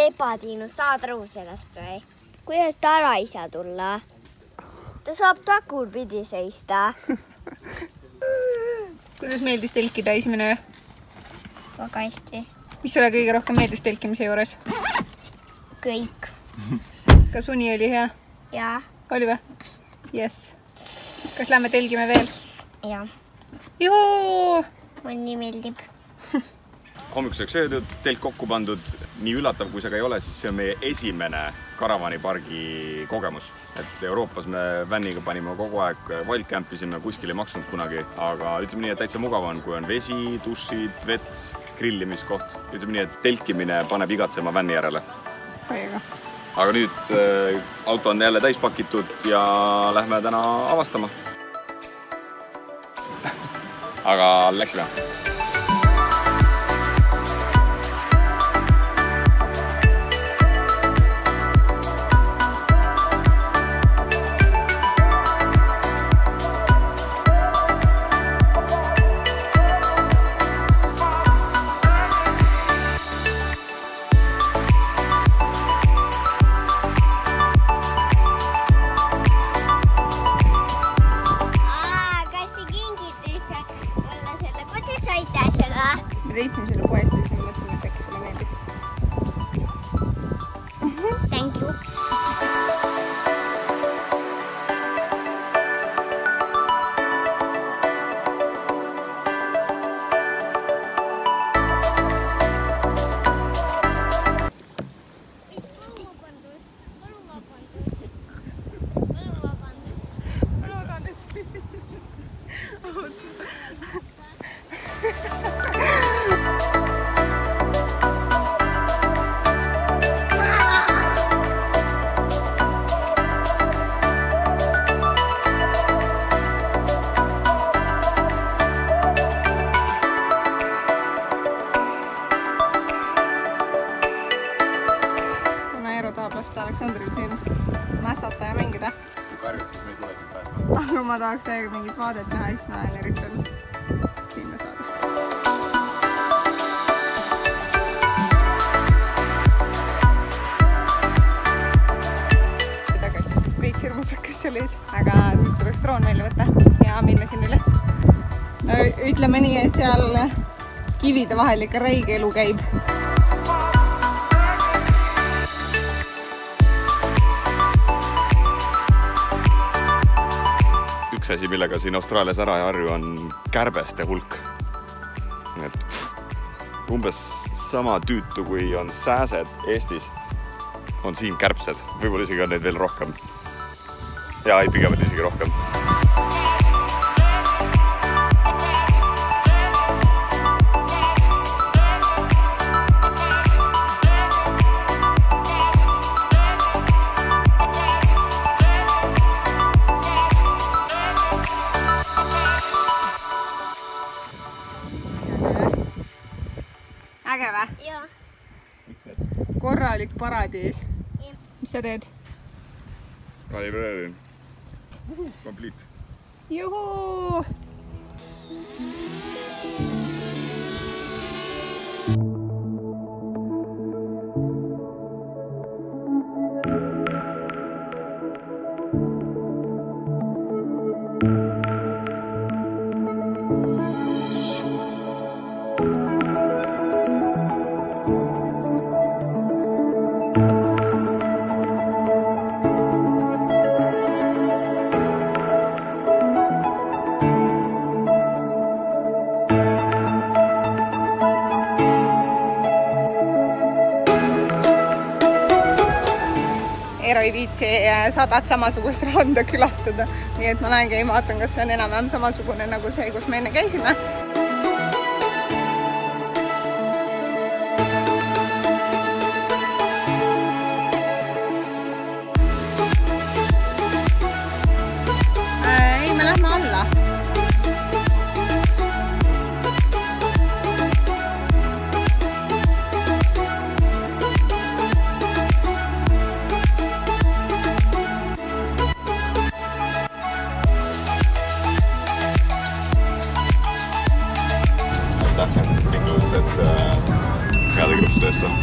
Peppa-Tiinu, saad aru sellest või? Kuidas Tara ei saa tulla? Ta saab tagurpidi seista. Kuidas meeldis telkida esimene öö? Väga hästi. Mis sulle kõige rohkem meeldis telkimise juures? Kõik. Kas uni oli hea? Jaa. Oli või? Yes. Kas lähme telgime veel? Jaa. Juhuu! Mulle nii meeldib. Hommikuseks söödud, telk kokku pandud, nii üllatav kui see ka ei ole, siis see on meie esimene karavanipargi kogemus. Et Euroopas me vänniga panime kogu aeg wildcampisime, kuskil ei maksunud kunagi, aga ütleme nii, et täitsa mugav on, kui on vesi, dušid, vets, grillimiskoht. Ütleme nii, et telkimine paneb igatsema vänni järele. Aga nüüd auto on jälle täis pakitud ja lähme täna avastama. Aga läksime. Me leitsime selle poest ja siis me mõtlesime, et äkki sulle meeldiks. Thank you. Lasta Aleksandril siin mässata ja mängida. Karjus, siis me ei tule siin pääsma. Aga ma tahaks täiega mingit vaadet teha, siis ma lähen üritan sinna saada. Tagasi, sest veits hirmus hakkas seal ees. Aga nüüd tuleks droon välja võtta ja minna sinna üles. Ütleme nii, et seal kivide vahel ikka räige elu käib. Üks asi, millega siin Austraalias ära ja harju on kärbeste hulk. Et umbes sama tüütu, kui on sääsed Eestis, on siin kärbsed. Võib-olla isegi on neid veel rohkem. Ja ei, pigem on isegi rohkem. Äge vä? Jaa. Korralik paradiis. Mis sa teed? Kalibreerin. Complete. Juhuu! Eero ei viitsi 100 samasugust randa külastada, nii et ma lähen käima, vaatan, kas see on enam-vähem samasugune nagu see, kus me enne käisime. Ei, me lähme alla. Head õiglustööst on.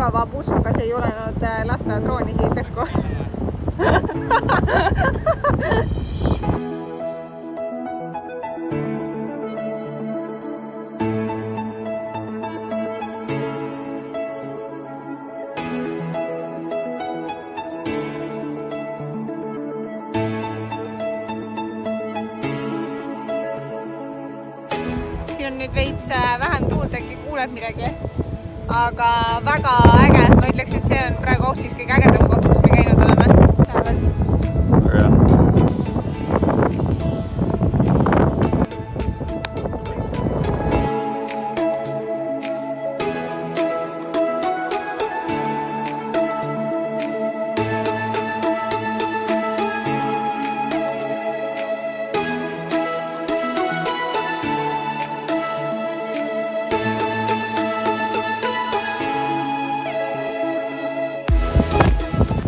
arvava pusukas ei julenud lasta drooni siit õhku. Siin on nüüd veits vähem tuult, äkki kuuleb midagi. Aga väga äge, ma ütleks, et see on praegu Aussis kõige ägedam koht, kus me käinud oleme. Väga hea.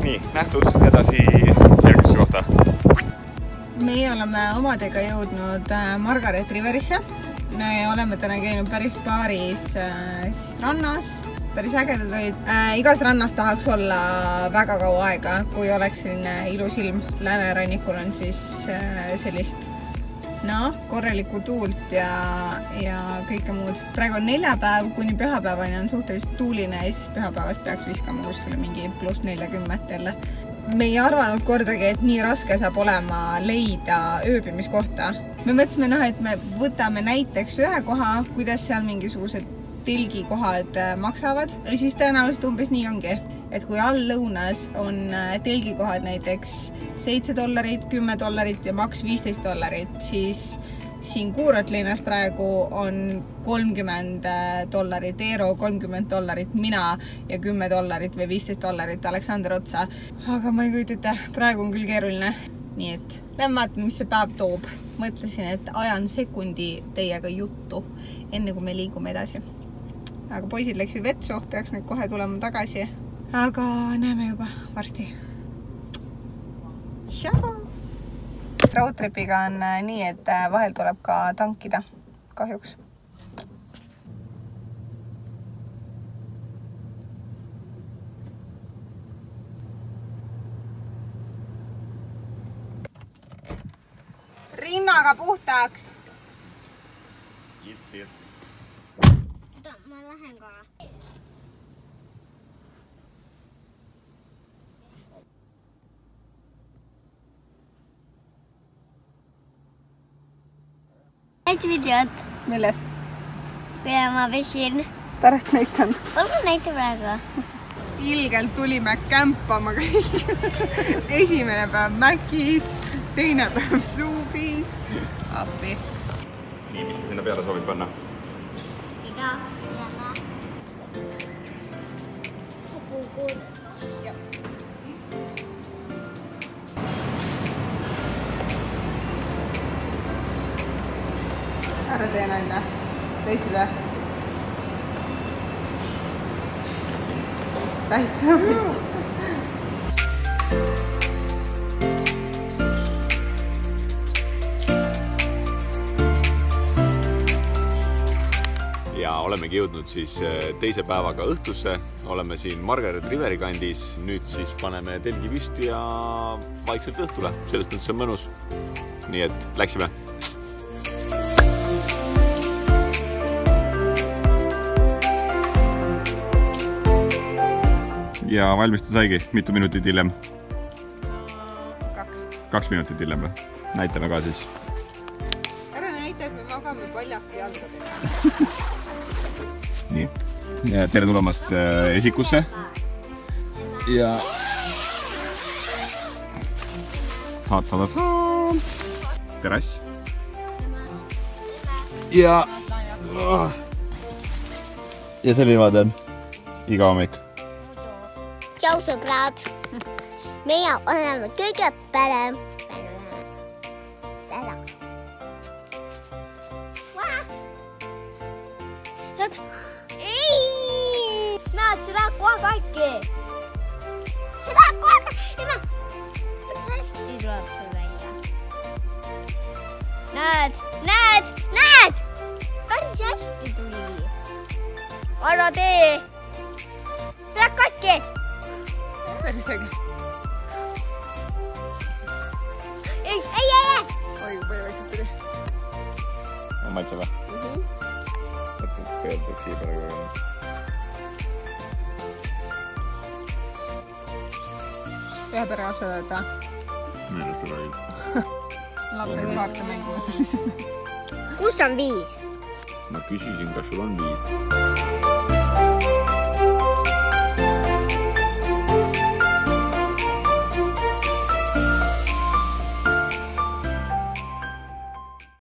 Nii, nähtud edasi järgmisse kohta. Meie oleme omadega jõudnud Margaret Riverisse. Me oleme täna käinud päris paaris rannas, päris ägedad olid. Igas rannas tahaks olla väga kaua aega, kui oleks selline ilus ilm. Läänerannikul on siis sellist korralikku tuult ja kõike muud. Praegu on neljapäev kuni pühapäevani on suhteliselt tuuline ja siis pühapäevast peaks viskama kuskile mingi +40 jälle. Me ei arvanud kordagi, et nii raske saab olema leida ööbimiskohta. Me mõtlesime, et me võtame näiteks ühe koha, kuidas seal mingisugused telgikohad maksavad ja siis tõenäoliselt umbes nii ongi. Et kui all lõunas on telgikohad näiteks $7, $10 ja maks $15, siis siin Kuurotlinnas praegu on $30 Eero, $30 mina ja $10 või $15 Aleksander otsa. Aga ma ei kujuta, praegu on küll keeruline. Nii et lähen vaatame, mis see päev toob. Mõtlesin, et ajan sekundi teiega juttu, enne kui me liigume edasi. Aga poisid läksid vetsu, peaks nüüd kohe tulema tagasi. Aga näeme juba varsti. Tšau! Roadtripiga on nii, et vahel tuleb ka tankida, kahjuks. Rinnaga puhtaks! Jits. Ma lähen ka. Näit videot. Millest? Kui ma pesin. Pärast näitan. Olgu näita praegu. Ilgelt tulime kämpama kõik. Esimene päev Mäkis, teine päev Suubis. Appi. Nii, mis sa sinna peale soovid panna? Mida? Seda. Kukud. Ära tee nalja. Leidsid või? Täitsa Ja olemegi jõudnud siis teise päevaga õhtusse. Oleme siin Margaret Riveri kandis. Nüüd siis paneme telgi püsti ja vaikselt õhtule. Sellest on see mõnus. Nii et läksime. Ja valmis ta saigi. Mitu minutit hiljem? 2 minutit hiljem või? Näitame ka siis. Ära näita, et me magame paljasti jalgadega. Nii. Tere tulemast esikusse. Ja terrass. Ja selline vaade on iga hommik. Tšau sõbrad! Meie oleme kõige parem. Ei! Näed, see läheb kohe kaikki. See läheb kohe kaikki. Päris hästi tuleb see välja. Näed! Päris hästi tuli. Ära tee. See läheb äkki. Päris äge. Ei. Oi, kui palju vaikselt tuli. On maitse või? Kõigepealt kiibele ka. Ühe pere lapsed olete? Millest ei räägi. Lapsed kaarte mängima sellisena. Kus on 5? Ma küsisin, kas sul on 5.